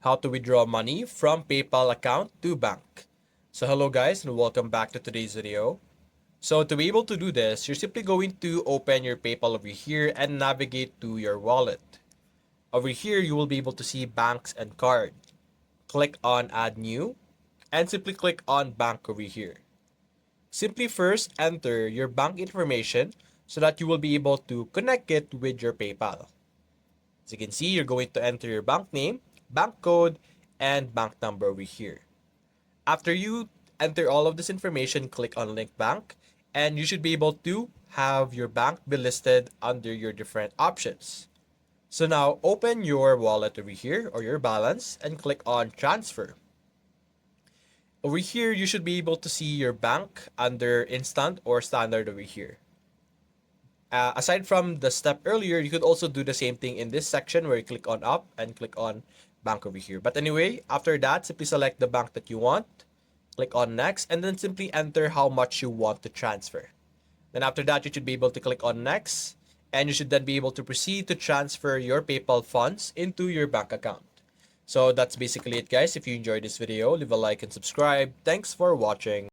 how to withdraw money from PayPal account to bank. So hello guys and welcome back to today's video. So to be able to do this, you're simply going to open your PayPal over here and navigate to your wallet. Over here, you will be able to see banks and card. Click on add new and simply click on bank over here. Simply first enter your bank information so that you will be able to connect it with your PayPal. As you can see, you're going to enter your bank name, bank code, and bank number over here. After you enter all of this information, click on link bank, and you should be able to have your bank be listed under your different options. So now open your wallet over here or your balance and click on transfer. Over here, you should be able to see your bank under instant or standard over here. Aside from the step earlier, you could also do the same thing in this section where you click on up and click on bank over here. But anyway, after that, simply select the bank that you want, click on next, and then simply enter how much you want to transfer. Then after that, you should be able to click on next, and you should then be able to proceed to transfer your PayPal funds into your bank account. So that's basically it guys. If you enjoyed this video, leave a like and subscribe. Thanks for watching.